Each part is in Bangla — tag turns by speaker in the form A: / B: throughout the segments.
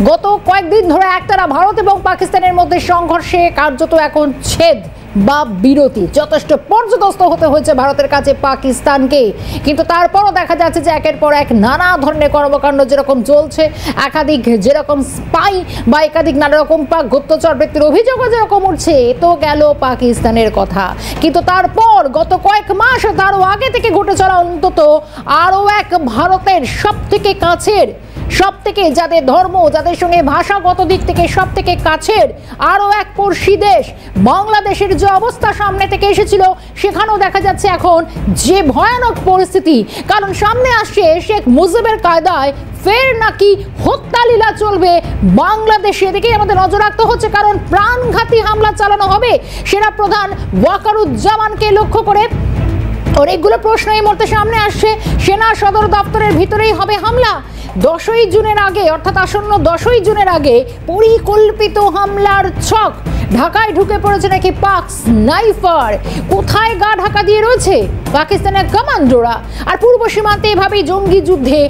A: গত কয়েকদিন ধরে একটানা ভারত এবং পাকিস্তানের মধ্যে সংঘর্ষে কার্যত এখন ছেদ বা বিরতি যথেষ্ট পর্যদস্ত হতে হয়েছে ভারতের কাছে পাকিস্তানকে। কিন্তু তারপরও দেখা যাচ্ছে যে একের পর এক নানা ধরনের কর্মকাণ্ড যেরকম চলছে, একাধিক যেরকম স্পাই বা একাধিক নানা রকম পাক গুপ্তচর বৃত্তির অভিযোগও যেরকম উঠছে, এ তো গেল পাকিস্তানের কথা। কিন্তু তারপর গত কয়েক মাস তারও আগে থেকে ঘটে চলা অন্তত আরও এক ভারতের সব থেকে কাছের, সব থেকে যাদের ধর্ম, যাদের সঙ্গে ভাষাগত দিক থেকে সব থেকে কাছের আরও এক পড়শি দেশ বাংলাদেশের যে অবস্থা সামনে থেকে এসেছিল, সেখানেও দেখা যাচ্ছে এখন যে ভয়ানক পরিস্থিতি। কারণ সামনে আসছে শেখ মুজিবের কায়দায় ফের নাকি হত্যালীলা চলবে বাংলাদেশে। এদিকে আমাদের নজর রাখতে হচ্ছে, কারণ প্রাণঘাতী হামলা চালানো হবে সেনা প্রধান ওয়াকারুজ্জামানকে লক্ষ্য করে। অনেকগুলো প্রশ্ন এই মুহূর্তে সামনে আসছে। সেনা সদর দপ্তরের ভিতরেই হবে হামলা। 10ই জুনের আগে, অর্থাৎ আসন্ন 10ই জুনের আগে পরিকল্পিত হামলার ছক। ঢাকায় ঢুকে পড়েছে নাকি পাক স্নাইপার। কোথায় গা ঢাকা দিয়ে রয়েছে পাকিস্তানের কমান্ডোরা। আর পূর্ব সীমান্তে এভাবেই জঙ্গি যুদ্ধে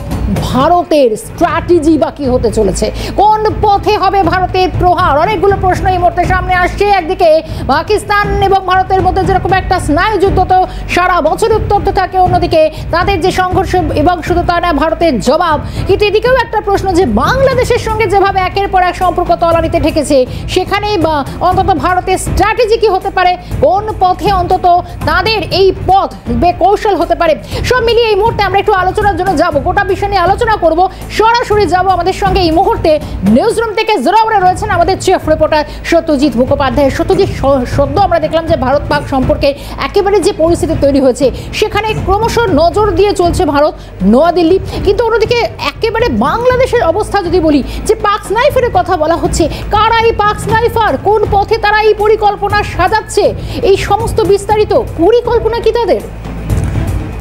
A: ভারতের স্ট্র্যাটেজি বাকি হতে চলেছে। কোন পথে হবে ভারতের প্রহার? অনেকগুলো প্রশ্ন এই মুহূর্তে সামনে আসছে। একদিকে পাকিস্তান এবং ভারতের মধ্যে যেরকম একটা স্নায়ুযুদ্ধ তো সারা বছর উত্তপ্ত থাকে, অন্যদিকে তাদের যে সংঘর্ষ এবং শুধু তা না ভারতের জবাব। কিন্তু এদিকেও একটা প্রশ্ন যে বাংলাদেশের সঙ্গে যেভাবে একের পর এক সম্পর্ক তলানিতে ঠেকেছে, সেখানেই বা অন্তত ভারতের স্ট্র্যাটেজি কি হতে পারে, কোন পথে অন্তত তাদের এই পথ বেকৌশল হতে পারে। সব মিলিয়ে এই মুহূর্তে আমরা একটু আলোচনার জন্য যাব, গোটা বিষয় নিয়ে আলোচনা করব। সরাসরি যাব আমাদের সঙ্গে এই মুহূর্তে নিউজরুম থেকে জোরাওরে রয়েছেন আমাদের চিফ রিপোর্টার সত্যজিৎ মুখোপাধ্যায়। সত্যজিৎ, সদ্য আমরা দেখলাম যে ভারত পাক সম্পর্কে একেবারে যে পরিস্থিতি তৈরি হয়েছে, সেখানে ক্রমশ নজর দিয়ে চলছে ভারত, নয়াদিল্লি। কিন্তু অন্যদিকে একেবারে বাংলাদেশের অবস্থা যদি বলি, যে পাক স্নাইফারের কথা বলা হচ্ছে, কারা এই পাক স্নাইফার, কোন পথে তারা এই পরিকল্পনা সাজাচ্ছে, এই সমস্ত বিস্তারিত পরিকল্পনা কি তাদের?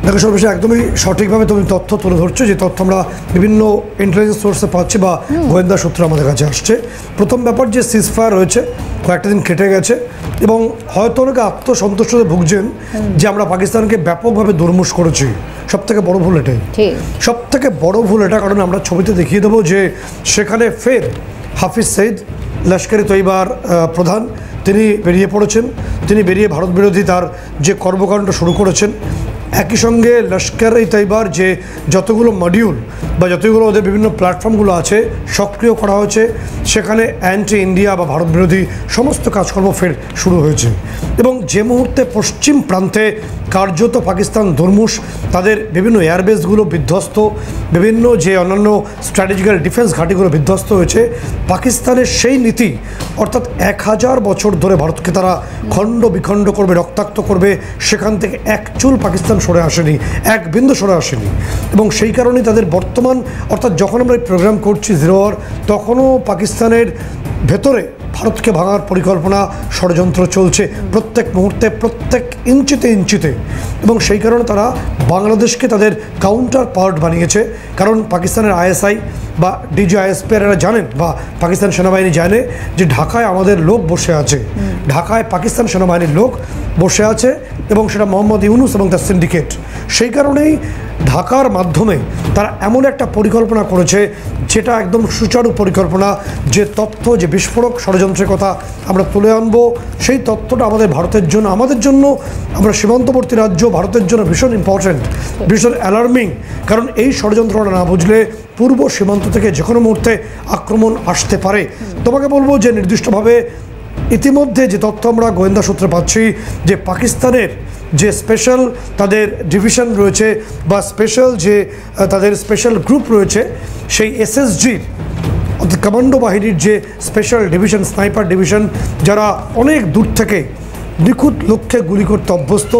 B: দেখো সর্বশেষ একদমই সঠিকভাবে তুমি তথ্য তুলে ধরছো, যে তথ্য আমরা বিভিন্ন ইন্টেলিজেন্স সোর্সে পাচ্ছি বা গোয়েন্দা সূত্র আমাদের কাছে আসছে। প্রথম ব্যাপার যে সিজফায়ার রয়েছে, কয়েকটা দিন কেটে গেছে এবং হয়তো অনেকে আত্মসন্তুষ্টতে ভুগছেন যে আমরা পাকিস্তানকে ব্যাপকভাবে দুর্মুষ করেছি। সব থেকে বড় ভুল এটাই, সব থেকে বড় ভুল এটা। কারণ আমরা ছবিতে দেখিয়ে দেবো যে সেখানে ফের হাফিজ সঈদ, লস্কর-ই তৈবার প্রধান, তিনি বেরিয়ে পড়েছেন। তিনি বেরিয়ে ভারত বিরোধী তার যে কর্মকাণ্ড শুরু করেছেন। একই সঙ্গে লস্কর-ই তৈবার যে যতগুলো মডিউল বা যতগুলো ওদের বিভিন্ন প্ল্যাটফর্মগুলো আছে সক্রিয় করা হয়েছে, সেখানে অ্যান্টি ইন্ডিয়া বা ভারত বিরোধী সমস্ত কাজকর্ম ফের শুরু হয়েছে। এবং যে মুহূর্তে পশ্চিম প্রান্তে কার্যত পাকিস্তান দুর্মুষ, তাদের বিভিন্ন এয়ারবেসগুলো বিধ্বস্ত, বিভিন্ন যে অন্যান্য স্ট্র্যাটেজিক্যাল ডিফেন্স ঘাঁটিগুলো বিধ্বস্ত হয়েছে, পাকিস্তানের সেই নীতি, অর্থাৎ 1000 বছর ধরে ভারতকে তারা খণ্ড বিখণ্ড করবে, রক্তাক্ত করবে, সেখান থেকে এক চুল পাকিস্তান সরে আসেনি, এক বিন্দু সরে আসেনি। এবং সেই কারণেই তাদের বর্তমান, অর্থাৎ যখন আমরা এই প্রোগ্রাম করছি জিরো আওয়ার, তখনও পাকিস্তানের ভেতরে ভারতকে ভাঙার পরিকল্পনা, ষড়যন্ত্র চলছে প্রত্যেক মুহূর্তে, প্রত্যেক ইঞ্চিতে ইঞ্চিতে। এবং সেই কারণে তারা বাংলাদেশকে তাদের কাউন্টার পার্ট বানিয়েছে। কারণ পাকিস্তানের আইএসআই বা ডিজিআইএসপি এরা জানেন, বা পাকিস্তান সেনাবাহিনী জানে যে ঢাকায় আমাদের লোক বসে আছে, ঢাকায় পাকিস্তান সেনাবাহিনীর লোক বসে আছে, এবং সেটা মোহাম্মদ ইউনুস এবং তার সিন্ডিকেট। সেই কারণেই ঢাকার মাধ্যমে তারা এমন একটা পরিকল্পনা করেছে, যেটা একদম সুচারু পরিকল্পনা। যে তথ্য, যে বিস্ফোরক ষড়যন্ত্রের কথা আমরা তুলে আনবো, সেই তথ্যটা আমাদের ভারতের জন্য, আমাদের জন্য, আমরা সীমান্তবর্তী রাজ্য, ভারতের জন্য ভীষণ ইম্পর্ট্যান্ট, ভীষণ অ্যালার্মিং। কারণ এই ষড়যন্ত্রটা না বুঝলে পূর্ব সীমান্ত থেকে যে কোনো মুহূর্তে আক্রমণ আসতে পারে। তোমাকে বলবো যে নির্দিষ্টভাবে ইতিমধ্যে যে তথ্য আমরা গোয়েন্দা সূত্রে পাচ্ছি, যে পাকিস্তানের যে স্পেশাল তাদের ডিভিশন রয়েছে বা স্পেশাল যে তাদের স্পেশাল গ্রুপ রয়েছে, সেই এসএসজির অর্থাৎ কমান্ডো বাহিনীর যে স্পেশাল ডিভিশন, স্নাইপার ডিভিশন, যারা অনেক দূর থেকে নিখুঁত লক্ষ্যে গুলি করতে অভ্যস্ত,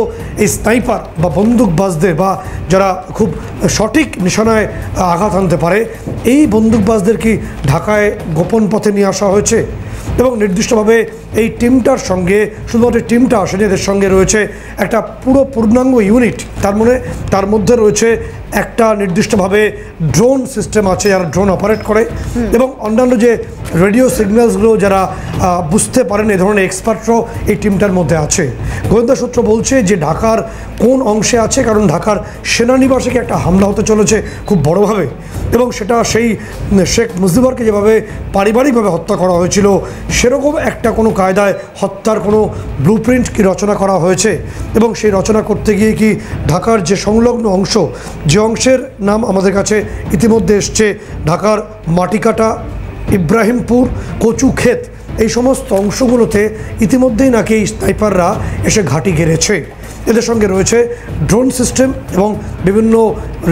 B: এই স্নাইপার বা বন্দুকবাজদের, বা যারা খুব সঠিক নিশানায় আঘাত আনতে পারে, এই বন্দুকবাজদের কি ঢাকায় গোপন পথে নিয়ে আসা হয়েছে। এবং নির্দিষ্টভাবে এই টিমটার সঙ্গে শুধুমাত্র টিমটা আসেনি, এদের সঙ্গে রয়েছে একটা পুরো পূর্ণাঙ্গ ইউনিট। তার মধ্যে রয়েছে একটা নির্দিষ্টভাবে ড্রোন সিস্টেম আছে যারা ড্রোন অপারেট করে, এবং অন্যান্য যে রেডিও সিগন্যালসগুলো যারা বুঝতে পারেন এই ধরনের এক্সপার্টরাও এই টিমটার মধ্যে আছে। গোয়েন্দা সূত্র বলছে যে ঢাকার কোন অংশে আছে, কারণ ঢাকার সেনানিবাসে একটা হামলা হতে চলেছে খুব বড়োভাবে, এবং সেটা সেই শেখ মুজিবুরকে যেভাবে পারিবারিকভাবে হত্যা করা হয়েছিল সেরকম একটা কোনো কায়দায় হত্যার কোনো ব্লুপ্রিন্ট কি রচনা করা হয়েছে, এবং সেই রচনা করতে গিয়ে কি ঢাকার যে সংলগ্ন অংশ, যে অংশের নাম আমাদের কাছে ইতিমধ্যে এসছে, ঢাকার মাটিকাটা, ইব্রাহিমপুর, কচুক্ষেত, এই সমস্ত অংশগুলোতে ইতিমধ্যেই নাকি এই স্নাইপাররা এসে ঘাঁটি গেড়েছে। এদের সঙ্গে রয়েছে ড্রোন সিস্টেম এবং বিভিন্ন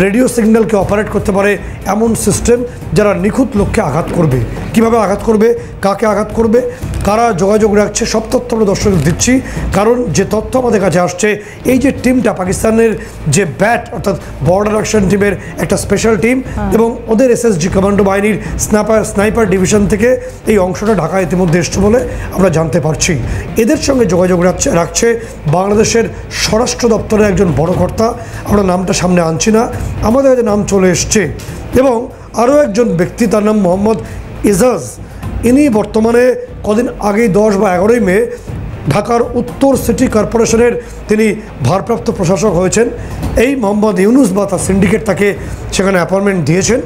B: রেডিও সিগন্যালকে অপারেট করতে পারে এমন সিস্টেম যারা নিখুঁত লক্ষ্যে আঘাত করবে। কিভাবে আঘাত করবে, কাকে আঘাত করবে, কারা যোগাযোগ রাখছে, সব তথ্য আমরা দর্শকদের দিচ্ছি। কারণ যে তথ্য আমাদের কাছে আসছে, এই যে টিমটা পাকিস্তানের যে ব্যাট অর্থাৎ বর্ডার অ্যাকশন টিমের একটা স্পেশাল টিম এবং ওদের এসএসজি কমান্ডো বাহিনীর স্নাইপার ডিভিশন থেকে এই অংশটা ঢাকা ইতিমধ্যে এসছে বলে আমরা জানতে পারছি। এদের সঙ্গে যোগাযোগ রাখছে বাংলাদেশের স্বরাষ্ট্র দপ্তরের একজন বড় কর্তা, আমরা নামটা সামনে আনছি না, আমাদের কাছে নাম চলে এসছে, এবং আরও একজন ব্যক্তি, তার নাম মোহাম্মদ এজাজ। ইনি বর্তমানে কদিন আগেই 10 বা 11 মে ঢাকার উত্তর সিটি কর্পোরেশনের তিনি ভারপ্রাপ্ত প্রশাসক হয়েছেন। এই মোহাম্মদ ইউনুস বা তার সিন্ডিকেট তাকে সেখানে অ্যাপয়েন্টমেন্ট দিয়েছেন।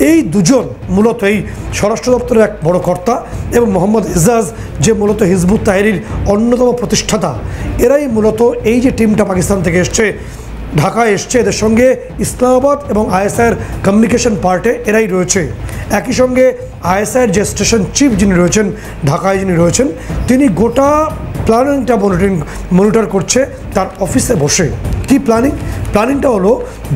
B: এই দুজন মূলত এই স্বরাষ্ট্র দপ্তরের এক বড় কর্তা, এবং মোহাম্মদ এজাজ যে মূলত হিজবুত তাহরির অন্যতম প্রতিষ্ঠাতা, এরাই মূলত এই যে টিমটা পাকিস্তান থেকে এসছে, ঢাকায় এসছে, এদের সঙ্গে ইসলামাবাদ এবং আইএসআইয়ের কমিউনিকেশন পার্টে এরাই রয়েছে। একই সঙ্গে আইএসআইয়ের যে স্টেশন চিফ যিনি রয়েছেন ঢাকায়, যিনি রয়েছেন, তিনি গোটা প্ল্যানিংটা মনিটর করছে তার অফিসে বসে। কি প্ল্যানিংটা হলো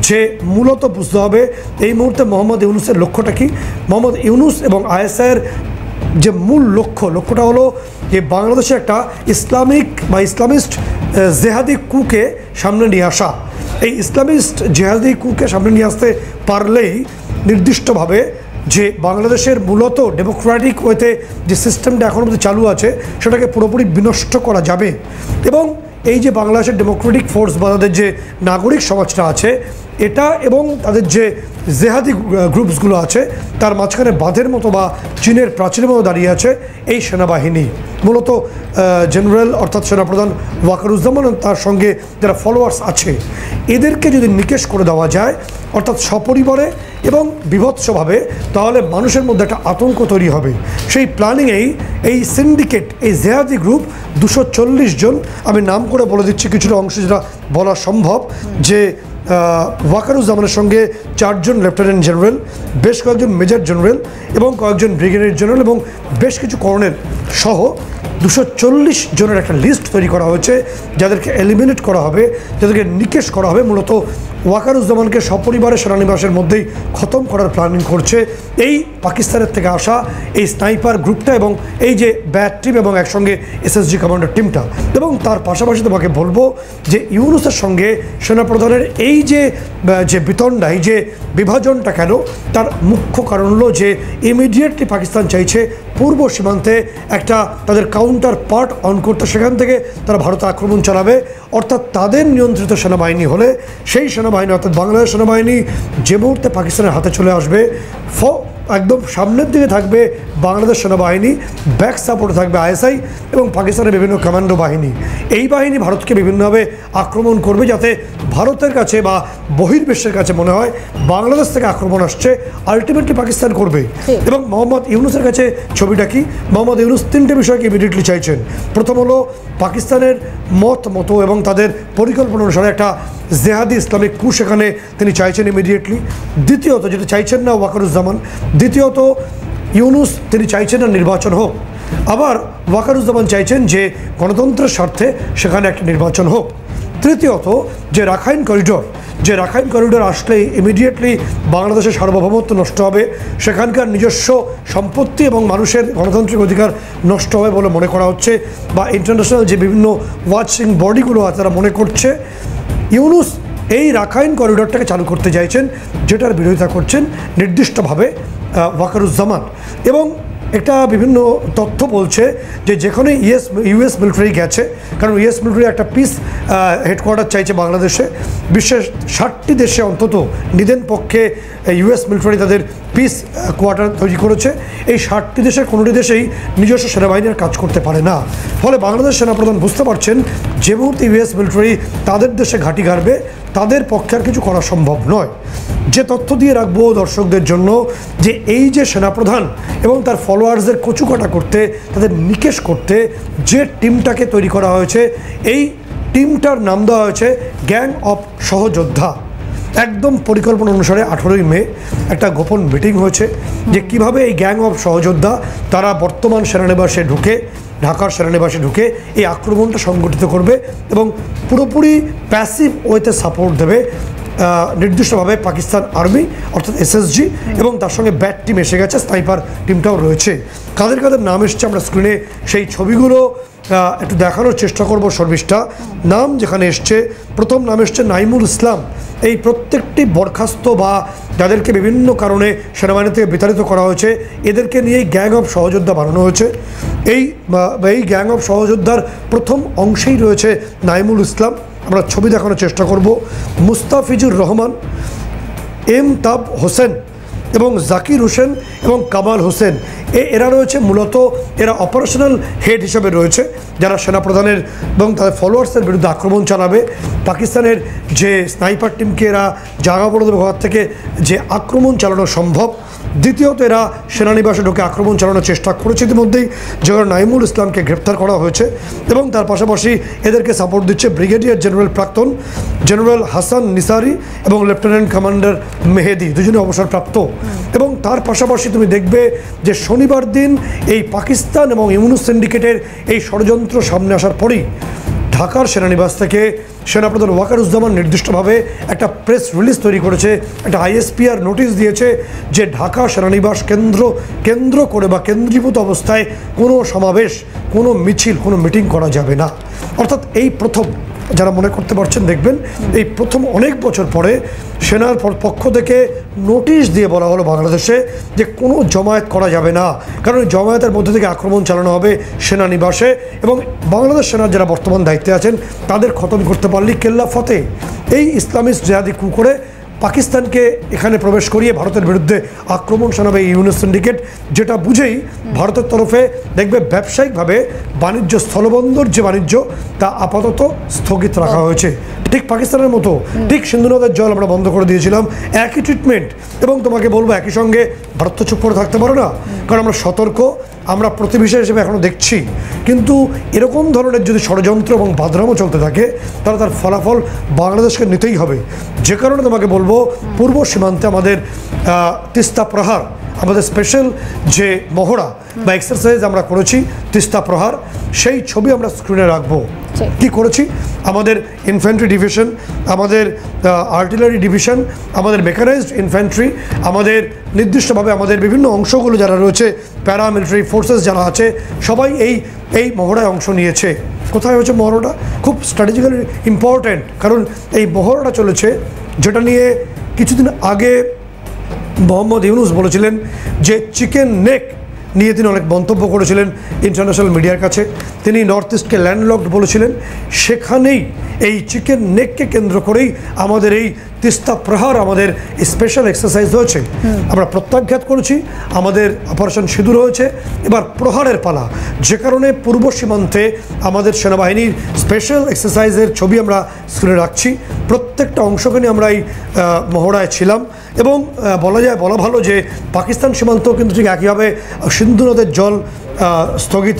B: যে মূলত বুঝতে হবে এই মুহূর্তে মোহাম্মদ ইউনুসের লক্ষ্যটা কি। মোহাম্মদ ইউনুস এবং আইএসআইয়ের যে মূল লক্ষ্যটা হলো যে বাংলাদেশে একটা ইসলামিক বা ইসলামিস্ট জেহাদি কুকে সামনে নিয়ে আসা। এই ইসলামিস্ট জেহাদি কুকে সামনে নিয়ে আসতে পারলেই নির্দিষ্টভাবে যে বাংলাদেশের মূলত ডেমোক্রেটিক ওয়েতে যে সিস্টেমটা এখনও পর্যন্ত চালু আছে সেটাকে পুরোপুরি বিনষ্ট করা যাবে, এবং এই যে বাংলাদেশের ডেমোক্রেটিক ফোর্স বা তাদের যে নাগরিক সমাজটা আছে এটা এবং তাদের যে জেহাদি গ্রুপসগুলো আছে তার মাঝখানে বাঁধের মতো বা চীনের প্রাচীরের মতো দাঁড়িয়ে আছে এই সেনাবাহিনী। মূলত জেনারেল অর্থাৎ সেনাপ্রধান ওয়াকারুজ্জামান তার সঙ্গে যারা ফলোয়ার্স আছে এদেরকে যদি নিকেশ করে দেওয়া যায় অর্থাৎ সপরিবারে এবং বিভৎসভাবে, তাহলে মানুষের মধ্যে একটা আতঙ্ক তৈরি হবে। সেই প্ল্যানিংয়েই এই সিন্ডিকেট, এই জেহাদি গ্রুপ 240 জন, আমি নাম করে বলে দিচ্ছি কিছুটা অংশ যেটা বলা সম্ভব, যে ওয়াকারুজ্জামানের সঙ্গে 4 জন লেফটেন্যান্ট জেনারেল, বেশ কয়েকজন মেজর জেনারেল এবং কয়েকজন ব্রিগেডিয়ার জেনারেল এবং বেশ কিছু কর্নেল সহ 240 জনের একটা লিস্ট তৈরি করা হয়েছে, যাদেরকে এলিমিনেট করা হবে, যাদেরকে নিকেশ করা হবে। মূলত ওয়াকারুজ্জামানকে সপরিবারে সেনানিবাসের মধ্যেই খতম করার প্ল্যানিং করছে এই পাকিস্তানের থেকে আসা এই স্নাইপার গ্রুপটা এবং এই যে ব্যাট টিম এবং একসঙ্গে এসএসজি কমান্ডার টিমটা। এবং তার পাশাপাশি তোমাকে বলবো যে ইউনুসের সঙ্গে সেনাপ্রধানের এই যে বিতণ্ডা, এই যে বিভাজনটা কেন, তার মুখ্য কারণ হলো যে ইমিডিয়েটলি পাকিস্তান চাইছে পূর্ব সীমান্তে একটা তাদের কাউন্টার পার্ট অন করতে, সেখান থেকে তারা ভারতে আক্রমণ চালাবে। অর্থাৎ তাদের নিয়ন্ত্রিত সেনাবাহিনী হলে সেই সেনাবাহিনী অর্থাৎ বাংলাদেশ সেনাবাহিনী যে মুহূর্তে পাকিস্তানের হাতে চলে আসবে, একদম সামনের দিকে থাকবে বাংলাদেশ সেনাবাহিনী, ব্যাক সাপোর্টে থাকবে আইএসআই এবং পাকিস্তানের বিভিন্ন কমান্ডো বাহিনী। এই বাহিনী ভারতকে বিভিন্নভাবে আক্রমণ করবে, যাতে ভারতের কাছে বা বহির্বিশ্বের কাছে মনে হয় বাংলাদেশ থেকে আক্রমণ আসছে, আলটিমেটলি পাকিস্তান করবে। এবং মোহাম্মদ ইউনুসের কাছে ছবিটা কি, মোহাম্মদ ইউনুস 3টে বিষয়কে ইমিডিয়েটলি চাইছেন। প্রথম হলো পাকিস্তানের মতো এবং তাদের পরিকল্পনা অনুসারে একটা জেহাদি ইসলামিক কু সেখানে তিনি চাইছেন ইমিডিয়েটলি। দ্বিতীয়ত, যেটা চাইছেন না ওয়াকারুজ্জামান, দ্বিতীয়ত ইউনুস তিনি চাইছেন না নির্বাচন হোক, আবার ওয়াকারুজ্জামান চাইছেন যে গণতন্ত্রের স্বার্থে সেখানে একটা নির্বাচন হোক। তৃতীয়ত, যে রাখাইন করিডোর আসলে ইমিডিয়েটলি বাংলাদেশের সার্বভৌমত্ব নষ্ট হবে, সেখানকার নিজস্ব সম্পত্তি এবং মানুষের গণতান্ত্রিক অধিকার নষ্ট হবে বলে মনে করা হচ্ছে, বা ইন্টারন্যাশনাল যে বিভিন্ন ওয়াচিং বডিগুলো আছে তারা মনে করছে। ইউনুস এই রাখাইন করিডোরটাকে চালু করতে চাইছেন, যেটার বিরোধিতা করছেন নির্দিষ্টভাবে ওয়াকারুজ্জামান। এবং এটা বিভিন্ন তথ্য বলছে যে যেখানে ইউএস মিলিটারি গেছে, কারণ ইউএস মিলিটারি একটা পিস হেডকোয়ার্টার চাইছে বাংলাদেশে। বিশ্বের 60টি দেশে অন্তত নিদেন পক্ষে ইউএস মিলিটারি তাদের পিস কোয়ার্টার তৈরি করেছে। এই 60টি দেশের কোনোটি দেশেই নিজস্ব সেনাবাহিনীর কাজ করতে পারে না। ফলে বাংলাদেশ সেনাপ্রধান বুঝতে পারছেন যে মুহূর্তে ইউএস মিলিটারি তাদের দেশে ঘাঁটি গাড়বে তাদের পক্ষে আর কিছু করা সম্ভব নয়। যে তথ্য দিয়ে রাখবো দর্শকদের জন্য, যে এই যে সেনাপ্রধান এবং তার ফলোয়ার্সদের কচুকাটা করতে, তাদের নিকেশ করতে যে টিমটাকে তৈরি করা হয়েছে, এই টিমটার নাম দেওয়া হয়েছে গ্যাং অফ সহযোদ্ধা। একদম পরিকল্পনা অনুসারে 18ই মে একটা গোপন মিটিং হয়েছে যে কিভাবে এই গ্যাং অফ সহযোদ্ধা তারা বর্তমান সেনানিবাসে ঢুকে, ঢাকার সেনানিবাসে ঢুকে এই আক্রমণটা সংগঠিত করবে এবং পুরোপুরি প্যাসিভ ওয়েতে সাপোর্ট দেবে নির্দিষ্টভাবে পাকিস্তান আর্মি অর্থাৎ এসএসজি, এবং তার সঙ্গে ব্যাট টিম এসে গেছে, স্নাইপার টিমটাও রয়েছে। কাদের কাদের নাম এসছে আমরা স্ক্রিনে সেই ছবিগুলো একটু দেখানোর চেষ্টা করব। সর্বিশটা নাম যেখানে এসছে, প্রথম নাম এসছে নাইমুল ইসলাম। এই প্রত্যেকটি বরখাস্ত বা যাদেরকে বিভিন্ন কারণে সেনাবাহিনী থেকে বিতাড়িত করা হয়েছে, এদেরকে নিয়েই গ্যাং অফ সহযোদ্ধা বানানো হয়েছে। এই গ্যাং অফ সহযোদ্ধার প্রথম অংশেই রয়েছে নাইমুল ইসলাম। আমরা ছবি দেখানোর চেষ্টা করব। মুস্তাফিজুর রহমান, এম তাব হোসেন এবং জাকির হোসেন এবং কামাল হোসেন, এরা রয়েছে মূলত, এরা অপারেশনাল হেড হিসেবে রয়েছে, যারা সেনাপ্রধানের এবং তাদের ফলোয়ার্সের বিরুদ্ধে আক্রমণ চালাবে। পাকিস্তানের যে স্নাইপার টিমকে এরা জাগা পড়ে দেবে ঘর থেকে, যে আক্রমণ চালানো সম্ভব। দ্বিতীয়ত এরা সেনানিবাসে ঢুকে আক্রমণ চালানোর চেষ্টা করেছে ইতিমধ্যেই, যেখানে নাইমুল ইসলামকে গ্রেপ্তার করা হয়েছে এবং তার পাশাপাশি এদেরকে সাপোর্ট দিচ্ছে ব্রিগেডিয়ার জেনারেল প্রাক্তন জেনারেল হাসান নিসারি এবং লেফটেন্যান্ট কমান্ডার মেহেদি, দুজনে অবসরপ্রাপ্ত। এবং তার পাশাপাশি তুমি দেখবে যে শনিবার দিন এই পাকিস্তান এবং ইউনুস সিন্ডিকেটের এই ষড়যন্ত্র সামনে আসার পরই ঢাকার সেনানিবাস থেকে সেনাপ্রধান ওয়াকারুজ্জামান নির্দিষ্টভাবে একটা প্রেস রিলিজ তৈরি করেছে, একটা আইএসপিআর নোটিশ দিয়েছে যে ঢাকা সেনানিবাস কেন্দ্র করে বা কেন্দ্রীভূত অবস্থায় কোনো সমাবেশ, কোনো মিছিল, কোনো মিটিং করা যাবে না। অর্থাৎ এই প্রথম, যারা মনে করতে পারছেন দেখবেন, এই প্রথম অনেক বছর পরে সেনার পক্ষ থেকে নোটিশ দিয়ে বলা হলো বাংলাদেশে যে কোনো জমায়েত করা যাবে না, কারণ জমায়েতের মধ্যে থেকে আক্রমণ চালানো হবে সেনানিবাসে এবং বাংলাদেশ সেনার যারা বর্তমান দায়িত্বে আছেন তাদের খতম করতে পারলেই কেল্লা ফতে। এই ইসলামিস্ট জেহাদি কু করে পাকিস্তানকে এখানে প্রবেশ করিয়ে ভারতের বিরুদ্ধে আক্রমণ শানাবে ইউনুস সিন্ডিকেট, যেটা বুঝেই ভারতের তরফে দেখবে ব্যবসায়িকভাবে বাণিজ্য, স্থলবন্দর যে বাণিজ্য তা আপাতত স্থগিত রাখা হয়েছে। ঠিক পাকিস্তানের মতো, ঠিক সিন্ধু নদের জল আমরা বন্ধ করে দিয়েছিলাম, একই ট্রিটমেন্ট। এবং তোমাকে বলবো একই সঙ্গে ভারত তো চুপ করে থাকতে পারো না, কারণ আমরা সতর্ক, আমরা প্রতিবেশী হিসেবে এখনও দেখছি। কিন্তু এরকম ধরনের যদি ষড়যন্ত্র এবং বাদরামও চলতে থাকে তাহলে তার ফলাফল বাংলাদেশকে নিতেই হবে। যে কারণে তোমাকে বলবো পূর্ব সীমান্তে আমাদের তিস্তা প্রহার, আমাদের স্পেশাল যে মহড়া বা এক্সারসাইজ আমরা করেছি তিস্তা প্রহার, সেই ছবি আমরা স্ক্রিনে রাখবো। কি করেছি? আমাদের ইনফ্যান্ট্রি ডিভিশন, আমাদের আর্টিলারি ডিভিশন, আমাদের মেকানাইজড ইনফ্যান্ট্রি, আমাদের নির্দিষ্টভাবে আমাদের বিভিন্ন অংশগুলো যারা রয়েছে, প্যারামিলিটারি ফোর্সেস যারা আছে, সবাই এই মহড়ায় অংশ নিয়েছে। কোথায় হয়েছে মহড়াটা? খুব স্ট্র্যাটেজিক্যালি ইম্পর্ট্যান্ট, কারণ এই মহড়াটা চলেছে যেটা নিয়ে কিছুদিন আগে মোহাম্মদ ইউনুস বলেছিলেন যে চিকেন নেক নিয়ে তিনি অনেক মন্তব্য করেছিলেন ইন্টারন্যাশনাল মিডিয়ার কাছে। তিনি নর্থ ইস্টকে ল্যান্ডলকড বলেছিলেন, সেখানেই এই চিকেন নেককে কেন্দ্র করেই আমাদের এই তিস্তা প্রহার, আমাদের স্পেশাল এক্সারসাইজ হয়েছে। আমরা প্রত্যাঘাত করেছি, আমাদের অপারেশন সিঁদুর হয়েছে, এবার প্রহারের পালা। যে কারণে পূর্ব সীমান্তে আমাদের সেনাবাহিনীর স্পেশাল এক্সারসাইজের ছবি আমরা স্ক্রিনে রাখছি। প্রত্যেকটা অংশকে নিয়ে আমরা এই মহড়ায় ছিলাম এবং বলা ভালো যে পাকিস্তান সীমান্তও কিন্তু ঠিক একইভাবে সিন্ধু নদের জল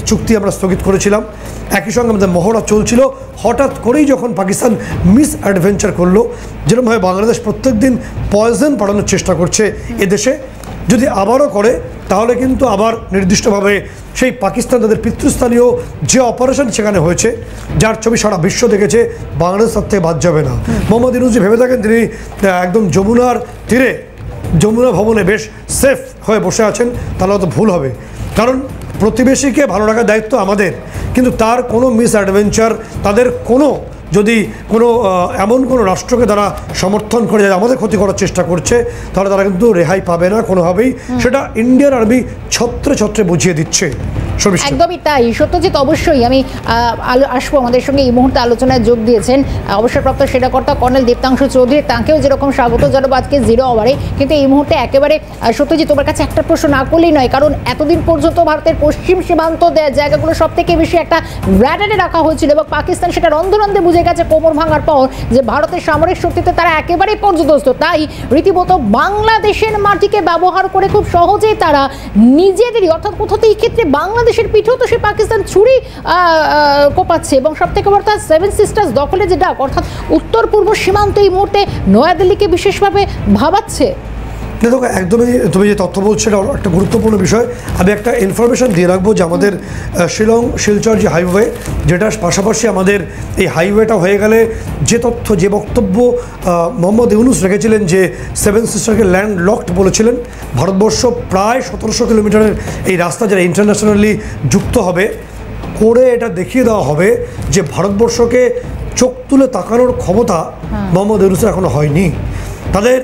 B: চুক্তি আমরা স্থগিত করেছিলাম। একই সঙ্গে আমাদের মহড়া চলছিল, হঠাৎ করেই যখন পাকিস্তান মিস অ্যাডভেঞ্চার করলো, যেরকমভাবে বাংলাদেশ প্রত্যেক দিন পয়জন পাঠানোর চেষ্টা করছে এদেশে, যদি আবারও করে তাহলে কিন্তু আবার নির্দিষ্টভাবে সেই পাকিস্তান তাদের পিতৃস্থানীয় যে অপারেশন সেখানে হয়েছে, যার ছবি সারা বিশ্ব দেখেছে, বাংলাদেশ তার থেকে বাদ যাবে না। মোহাম্মদ ইউনুস যে ভেবে থাকেন তিনি একদম যমুনার তীরে, যমুনা ভবনে বেশ সেফ হয়ে বসে আছেন, তাহলে হয়তো ভুল হবে। কারণ প্রতিবেশীকে ভালো রাখার দায়িত্ব আমাদের, কিন্তু তার কোনো মিস অ্যাডভেঞ্চার, তাদের কোনো যদি কোনো এমন কোনো রাষ্ট্রকে তারা সমর্থন করে আমাদের ক্ষতি করার চেষ্টা করছে, তাহলে তারা কিন্তু রেহাই পাবে না কোনোভাবেই। সেটা ইন্ডিয়ান আর্মি ছত্রে ছত্রে বুঝিয়ে দিচ্ছে।
A: একদমই তাই সত্যজিৎ, অবশ্যই আমি আসবো। আমাদের সঙ্গে এই মুহূর্তে আলোচনায় যোগ দিয়েছেন অবসরপ্রাপ্ত সেনাকর্তা কর্নেল দীপ্তাংশু চৌধুরী, তাঁকেও যেরকম স্বাগত জানাবো আজকে জিরো ওভারে। কিন্তু এই মুহূর্তে একেবারে সত্যজিৎ, তোমার কাছে একটা প্রশ্ন না করলেই নয়, কারণ এতদিন পর্যন্ত ভারতের পশ্চিম সীমান্ত জায়গাগুলো সব থেকে বেশি একটা র্যাডারে রাখা হয়েছিল এবং পাকিস্তান সেটা রন্ধে রন্ধে বুঝে গেছে কোমর ভাঙার পর যে ভারতের সামরিক শক্তিতে তারা একেবারেই পর্যদস্ত। তাই রীতিমতো বাংলাদেশের মাটিকে ব্যবহার করে খুব সহজেই তারা নিজেদেরই, অর্থাৎ কোথাও এই ক্ষেত্রে বাংলাদেশের পিঠেও তো সে পাকিস্তান ছুরি কোপাচ্ছে এবং সব থেকে বড় তার সেভেন সিস্টার্স দখলে যে ডাক, অর্থাৎ উত্তর পূর্ব সীমান্ত এই মুহূর্তে নয়াদিল্লিকে বিশেষভাবে ভাবাচ্ছে।
B: দেখো, একদমই তুমি যে তথ্য বলছো এটা একটা গুরুত্বপূর্ণ বিষয়। আমি একটা ইনফরমেশন দিয়ে রাখবো যে আমাদের শিলং শিলচর যে হাইওয়ে, যেটার পাশাপাশি আমাদের এই হাইওয়েটা হয়ে গেলে যে তথ্য, যে বক্তব্য মোহাম্মদ ইউনুস রেখেছিলেন যে সেভেন সিস্টারকে ল্যান্ড লকড বলেছিলেন, ভারতবর্ষ প্রায় 1700 কিলোমিটারের এই রাস্তা যারা ইন্টারন্যাশনালি যুক্ত হবে করে এটা দেখিয়ে দেওয়া হবে যে ভারতবর্ষকে চোখ তুলে তাকানোর ক্ষমতা মোহাম্মদ ইউনুসের এখনো হয়নি। তাদের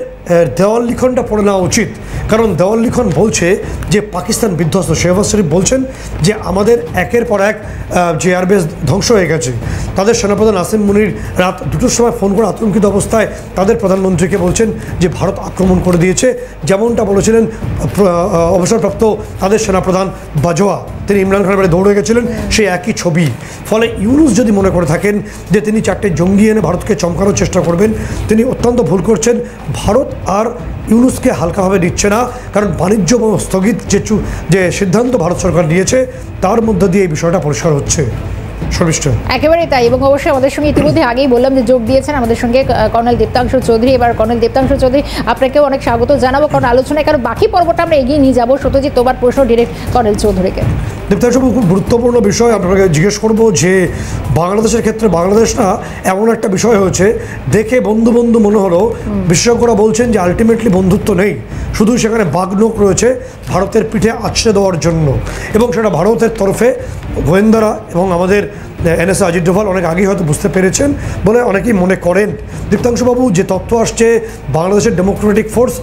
B: দেওয়াল লিখনটা পড়ে নেওয়া উচিত, কারণ দেওয়াল লিখন বলছে যে পাকিস্তান বিধ্বস্ত। শেহবাজ শরীফ বলছেন যে আমাদের একের পর এক যে এয়ারবেস ধ্বংস হয়ে গেছে। তাদের সেনাপ্রধান আসিম মুনির রাত 2টোর সময় ফোন করে আতঙ্কিত অবস্থায় তাদের প্রধানমন্ত্রীকে বলছেন যে ভারত আক্রমণ করে দিয়েছে, যেমনটা বলেছিলেন অবসরপ্রাপ্ত তাদের সেনাপ্রধান বাজওয়া। তিনি ইমরান খানের বাড়ি দৌড়ে গেছিলেন, সেই একই ছবি। ফলে ইউনুস যদি মনে করে থাকেন যে তিনি 4টে জঙ্গি এনে ভারতকে চমকানোর চেষ্টা করবেন, তিনি অত্যন্ত ভুল করছেন। ভারত আর ইউনুসকে হালকাভাবে নিচ্ছে না, কারণ বাণিজ্য স্থগিত যে সিদ্ধান্ত ভারত সরকার নিয়েছে তার মধ্য দিয়ে এই বিষয়টা পরিষ্কার হচ্ছে।
A: একেবারেই তাই। এবং অবশ্যই আমাদের সঙ্গে ইতিমধ্যে আগেই বললাম যে যোগ দিয়েছেন আমাদের সঙ্গে কর্নেল দীপ্তাংশু চৌধুরী। এবার কর্নেল দীপ্তাংশু চৌধুরী, আপনাকেও অনেক স্বাগত জানাবো কারণ আলোচনায়, কারণ বাকি পর্বটা আমরা এগিয়ে নিয়ে যাবো। সত্যজিৎ, তোমার প্রশ্ন ডিরেক্ট কর্নেল চৌধুরীকে।
B: দীপ্তাংশু, খুব গুরুত্বপূর্ণ বিষয় আপনাকে জিজ্ঞেস করবো যে বাংলাদেশের ক্ষেত্রে বাংলাদেশ না এমন একটা বিষয় হয়েছে দেখে বন্ধু বন্ধু মনে হলো, বিশেষজ্ঞরা বলছেন যে আলটিমেটলি বন্ধুত্ব নেই, শুধু সেখানে বাগনোক রয়েছে ভারতের পিঠে আছড়ে দেওয়ার জন্য। এবং সেটা ভারতের তরফে গোয়েন্দারা এবং আমাদের এনএসএ অজিত ডোভাল অনেক আগেই হয়তো বুঝতে পেরেছেন বলে অনেকেই মনে করেন। দীপ্তাংশুবাবু, যে তথ্য আসছে বাংলাদেশের ডেমোক্রেটিক ফোর্স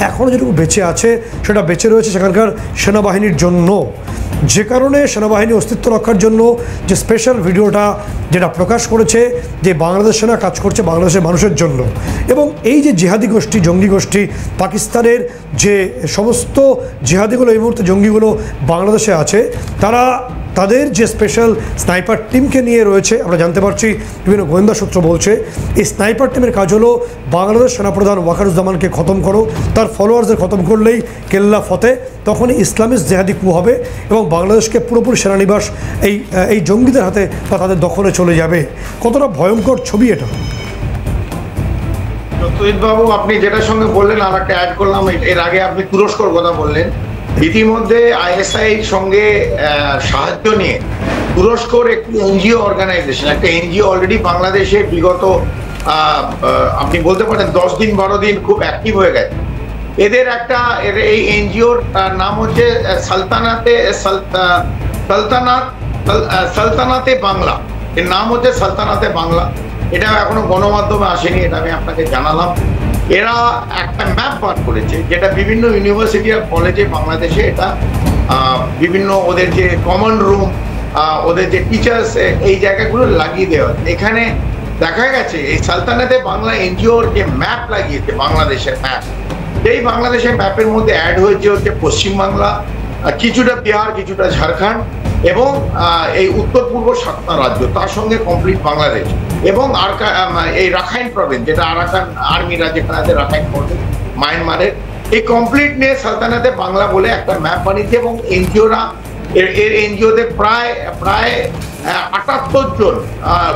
B: এখনও যেটুকু বেঁচে আছে সেটা বেঁচে রয়েছে সেখানকার সেনাবাহিনীর জন্য, যে কারণে সেনাবাহিনী অস্তিত্ব রক্ষার জন্য যে স্পেশাল ভিডিওটা যেটা প্রকাশ করেছে যে বাংলাদেশ সেনা কাজ করছে বাংলাদেশের মানুষের জন্য। এবং এই যে জিহাদি গোষ্ঠী, জঙ্গি গোষ্ঠী, পাকিস্তানের যে সমস্ত জিহাদিগুলো এই মুহূর্তে জঙ্গিগুলো বাংলাদেশে আছে, তারা তাদের যে স্পেশাল স্নাইপার টিমকে নিয়ে রয়েছে, আমরা জানতে পারছি বিভিন্ন গোয়েন্দা সূত্র বলছে এই স্নাইপার টিমের কাজ হলো বাংলাদেশ সেনাপ্রধান ওয়াকারুজ্জামানকে খতম করো, তার ফলোয়ার্সদের খতম করলেই কেল্লা ফতে, তখনই ইসলামিস্ট জেহাদি কু হবে এবং বাংলাদেশকে পুরোপুরি সেনানিবাস এই জঙ্গিদের হাতে বা তাদের দখলে চলে যাবে। কতটা ভয়ঙ্কর ছবি এটা।
C: বাবু, আপনি যেটার সঙ্গে বললেন আর একটা অ্যাড করলাম, এর আগে আপনি তুরস্কর কথা বললেন। ইতিমধ্যে আইএসআই সঙ্গে সাহায্য নিয়ে তুরস্কর একটি এনজিও অর্গানাইজেশন, একটা এনজিও অলরেডি বাংলাদেশে বিগত আপনি বলতে পারেন 10 দিন 12 দিন খুব অ্যাক্টিভ হয়ে গেছে। এদের একটা এই এনজিওর নাম হচ্ছে সালতানাতে বাংলা। এর নাম হচ্ছে সালতানাতে বাংলা। এটা এখনো গণমাধ্যমে আসেনি, এটা আমি আপনাকে জানালাম। এরা একটা ম্যাপ বার করেছে যেটা বিভিন্ন ইউনিভার্সিটি আর কলেজে বাংলাদেশে এটা বিভিন্ন ওদের যে কমন রুম, ওদের যে টিচার্স, এই জায়গাগুলো লাগিয়ে দেওয়া। এখানে দেখা গেছে এই সালতানাতে বাংলা এনজিওর যে ম্যাপ লাগিয়েছে, বাংলাদেশের ম্যাপ, এই বাংলাদেশের ম্যাপের মধ্যে অ্যাড হয়েছে হচ্ছে পশ্চিমবাংলা, কিছুটা বিহার, কিছুটা ঝাড়খণ্ড এবং এই উত্তর পূর্ব 7টা রাজ্য, তার সঙ্গে কমপ্লিট বাংলাদেশ এবং এই রাখাইন প্রভিন্স, যেটা আরাকান আর্মিরা যেখানে আছে, রাখাইন প্রভিন্স মায়ানমারের, এই কমপ্লিট নিয়ে সালতানাতে বাংলা বলে একটা ম্যাপ বানিয়েছে। এবং এনজিওরা এর এনজিওতে প্রায় 78 জন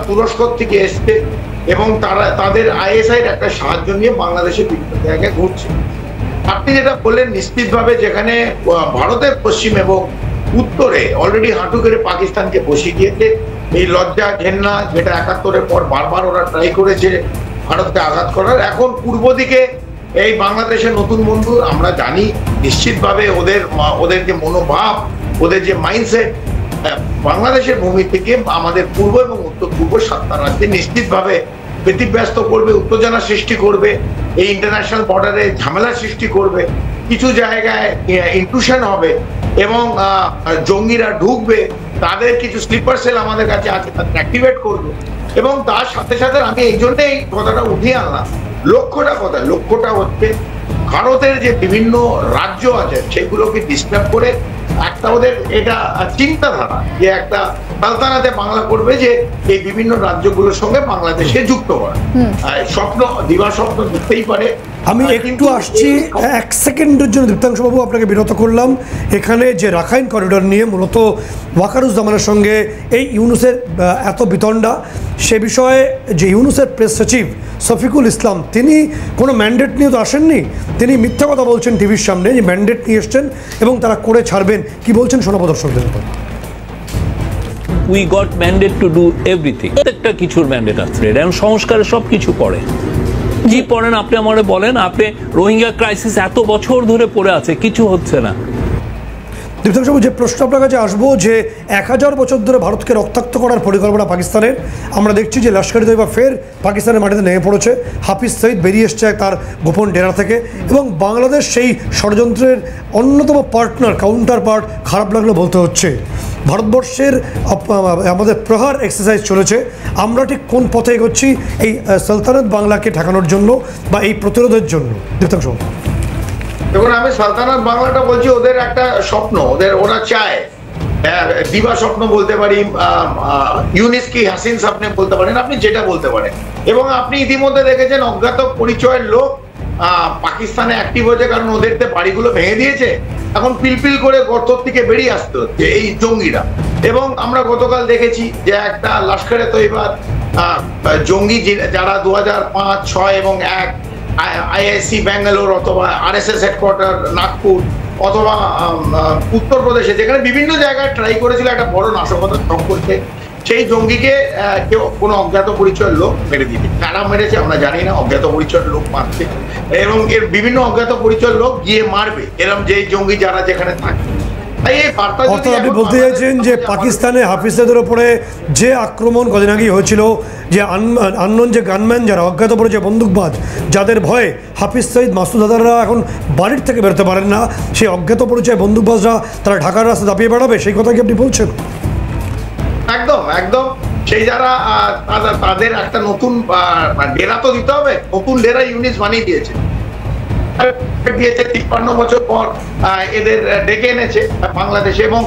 C: তুরস্ক থেকে এসছে এবং তাদের আইএসআইয়ের একটা সাহায্য নিয়ে বাংলাদেশের বিভিন্ন জায়গায় ঘুরছে। আপনি যেটা বললেন, নিশ্চিতভাবে যেখানে ভারতের পশ্চিম এবং উত্তরে অলরেডি হাঁটু করে পাকিস্তানকে বসিয়ে দিয়েছে, এই লজ্জা ঘেন্না যেটা 71-এর পর বারবার ওরা ট্রাই করেছে ভারতকে আঘাত করার, এখন পূর্ব দিকে এই বাংলাদেশের নতুন বন্ধু আমরা জানি নিশ্চিতভাবে ওদের যে মনোভাব, ওদের যে মাইন্ডসেট, বাংলাদেশের ভূমি থেকে আমাদের পূর্ব এবং উত্তর পূর্ব 7টা রাজ্যে নিশ্চিতভাবে ব্যতিব্যস্ত করবে, উত্তেজনা সৃষ্টি করবে, এই ইন্টারন্যাশনাল বর্ডারে ঝামেলা সৃষ্টি করবে, কিছু জায়গায় ইনট্রুশন হবে এবং জঙ্গিরা ঢুকবে, তাদের কিছু স্লিপার সেল আমাদের কাছে আছে, তাদের অ্যাক্টিভেট করবে। এবং তার সাথে সাথে আমি এই জন্যই এই কথাটা উঠিয়ে আনলাম, লক্ষ্যটা হচ্ছে ভারতের যে বিভিন্ন রাজ্য আছে সেগুলোকে ডিস্টার্ব করে একটা ওদের এটা চিন্তাধারা যে একটা সালতানাতে বাংলা করবে, যে এই বিভিন্ন রাজ্যগুলোর সঙ্গে বাংলাদেশকে যুক্ত করা। দিবা স্বপ্ন দেখতেই পারে।
B: আমি একটু আসছি 1 সেকেন্ডের জন্য দীপ্তাংশু বাবু, আপনাকে বিরত করলাম। এখানে যে রাখাইন করিডোর নিয়ে মূলত ওয়াকারুজ্জামানের সঙ্গে এই ইউনুসের এত বিতণ্ডা, সে বিষয়ে যে ইউনুসের প্রেস সচিব শফিকুল ইসলাম তিনি কোনো ম্যান্ডেট নিয়ে তো আসেননি, তিনি মিথ্যা কথা বলছেন টিভির সামনে যে ম্যান্ডেট নিয়ে এসছেন এবং তারা করে ছাড়বেন। কি বলছেন শোনাবো দর্শকদের উপর।
D: We got mandate to do everything, প্রত্যেকটা কিছুর ম্যান্ডেট আছে, এবং সংস্কারে সব কিছু পড়ে। কি পড়েন আপনি আমারে বলেন? আপনি রোহিঙ্গা ক্রাইসিস এত বছর ধরে পড়ে আছে, কিছু হচ্ছে না।
B: দীপ্তাংশু বাবু, যে প্রশ্ন আপনার কাছে আসবো, যে 1000 বছর ধরে ভারতকে রক্তাক্ত করার পরিকল্পনা পাকিস্তানের, আমরা দেখছি যে লস্কর-ই তৈবা ফের পাকিস্তানের মাটিতে নেমে পড়েছে, হাফিজ সঈদ বেরিয়ে এসছে তার গোপন ডেরা থেকে, এবং বাংলাদেশ সেই ষড়যন্ত্রের অন্যতম পার্টনার, কাউন্টার পার্ট, খারাপ লাগলে বলতে হচ্ছে। ভারতবর্ষের আমাদের প্রহার এক্সারসাইজ চলেছে, আমরা ঠিক কোন পথে এগোচ্ছি এই সালতানাত বাংলাকে ঠেকানোর জন্য বা এই প্রতিরোধের জন্য? দীপ্তাংশু বাবু,
C: দেখুন, আমি সালতানাত বাংলাটা বলছি, ওদের একটা স্বপ্ন, ওরা চায়, দিবা স্বপ্ন বলতে পারি, ইউনিস কি হাসিন স্বপ্নে বলতে পারেন, আপনি যেটা বলতে পারেন। এবং আপনি ইতিমধ্যে দেখেছেন অজ্ঞাত পরিচয়ের লোক পাকিস্তানে অ্যাক্টিভ হয়েছে, কারণ ওদের বাড়িগুলো ভেঙে দিয়েছে, এখন পিলপিল করে গর্ত থেকে বেরিয়ে আসতে হচ্ছে এই জঙ্গিরা। এবং আমরা গতকাল দেখেছি যে একটা লস্কর-ই তৈবার জঙ্গি যারা 2005, 6 এবং 1 আইআইসি ব্যাঙ্গালোর অথবা আরএসএস হেডকোয়ার্টার নাগপুর অথবা উত্তরপ্রদেশে, যেখানে বিভিন্ন জায়গায় ট্রাই করেছিল একটা বড় নাশকতা ঠক করতে, সেই জঙ্গিকে কেউ কোনো অজ্ঞাত পরিচয়ের লোক মেরে দিয়েছে। কারা মেরেছে আমরা জানি না, অজ্ঞাত পরিচয়ের লোক মারছে এবং এর বিভিন্ন অজ্ঞাত পরিচয়ের লোক গিয়ে মারবে, এরকম যে জঙ্গি যারা যেখানে থাকে।
B: আপনি বলতে চাইছেন যে পাকিস্তানে হাফিজদের উপরে যে আক্রমণ কদিন আগেই হয়েছিল, যে আননোন যে গানম্যান যারা অজ্ঞাত পরিচয় বন্দুকবাজ, যাদের ভয়ে হাফিজ সঈদ, মাসুদ আজাররা এখন বাড়ির থেকে বেরোতে পারেন না, সেই অজ্ঞাত পরিচয় বন্দুকবাজরা তারা ঢাকার রাস্তা দাপিয়ে বেড়াবে, সেই কথা কি আপনি বলছেন?
C: একদম একদম। সেই যারা তাদের একটা নতুন ডেরা তো দিতে হবে, নতুন ডেরা ইউনিস বানিয়ে দিয়েছে 53 বছর পর এদের ডেকে এনেছে বাংলাদেশে এবং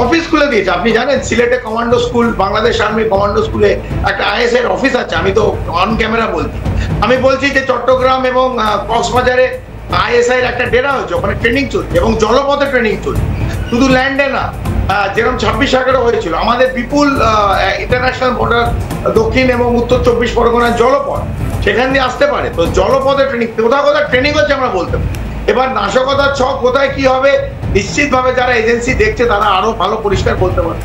C: অফিস খুলে দিয়েছে। আপনি জানেন সিলেটে commando school, Bangladesh army commando স্কুলে একটা আইএসআই এর অফিস আছে। আমি তো অন ক্যামেরা বলছি, আমি বলছি যে চট্টগ্রাম এবং কক্সবাজারে আইএসআই এর একটা ডেরা হয়েছে, ওখানে ট্রেনিং চলছে এবং জলপথে ট্রেনিং চলছে, শুধু ল্যান্ডে না। যেরকম 26 হয়েছিল, আমাদের বিপুল ইন্টারন্যাশনাল বর্ডার দক্ষিণ এবং উত্তর 24 পরগনার জলপথ, সেখান দিয়ে আসতে পারে। তো জলপথে ট্রেনিং, কোথাও কোথাও ট্রেনিং হচ্ছে আমরা বলতে পারি। এবার নাশকতার ছক কোথায় কি হবে নিশ্চিতভাবে যারা এজেন্সি দেখছে তারা আরো ভালো পরিষ্কার বলতে পারে,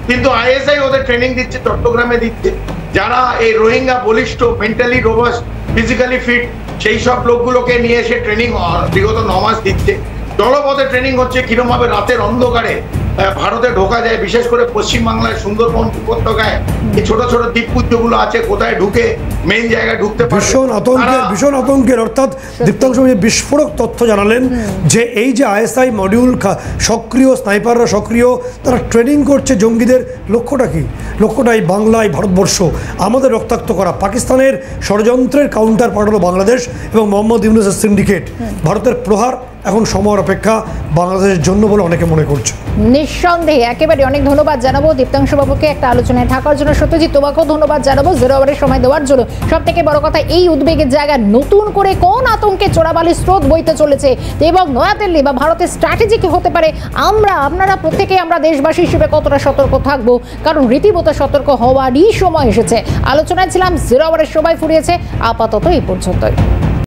C: কিন্তু আইএসআই ওদের ট্রেনিং দিচ্ছে, চট্টগ্রামে দিচ্ছে, যারা এই রোহিঙ্গা বলিষ্ঠ, মেন্টালি রোবাস্ট, ফিজিক্যালি ফিট, সেই সব লোকগুলোকে নিয়ে এসে ট্রেনিং বিগত 9 মাস দিচ্ছে। জলপথে ট্রেনিং হচ্ছে কিরকম ভাবে রাতের অন্ধকারে ভারতে ঢোকা যায়, বিশেষ করে পশ্চিমবাংলায় সুন্দরবন উপত্যকায় এই ছোট ছোট দ্বীপপুঞ্জগুলো আছে, কোথায় ঢুকে মেইন জায়গায় ঢুকতে পারে।
B: ভীষণ আতঙ্কের অর্থাৎ দীপ্তাংশু বিস্ফোরক তথ্য জানালেন যে এই যে আইএসআই মডিউল সক্রিয়, স্নাইপাররা সক্রিয়, তারা ট্রেনিং করছে জঙ্গিদের। লক্ষ্যটা কি? লক্ষ্যটা এই বাংলায়, ভারতবর্ষ, আমাদের রক্তাক্ত করা। পাকিস্তানের ষড়যন্ত্রের কাউন্টার পার্ট হলো বাংলাদেশ এবং মোহাম্মদ ইউনুসের সিন্ডিকেট। ভারতের প্রহার এখন সময়ের অপেক্ষা বাংলাদেশের জন্য বলে অনেকে মনে করছে।
A: নিঃসন্দেহে একেবারে অনেক ধন্যবাদ জানাবো দীপ্তাংশু বাবুকে একটা আলোচনায় থাকার জন্য। সত্যজিৎ, তোমাকেও ধন্যবাদ জানাবো 0 আওয়ারের সময় দেওয়ার জন্য। সব থেকে বড় কথা, এই উদ্বেগের জায়গা নতুন করে কোন আতঙ্কে চোরাবালির স্রোত বইতে চলেছে এবং নয়াদিল্লি বা ভারতের স্ট্র্যাটেজি কি হতে পারে, আপনারা প্রত্যেকেই আমরা দেশবাসী হিসেবে কতটা সতর্ক থাকবো, কারণ রীতিমতো সতর্ক হওয়ারই সময় এসেছে। আলোচনায় ছিলাম 0 আওয়ারের সময় ফুরিয়েছে, আপাতত এই পর্যন্তই।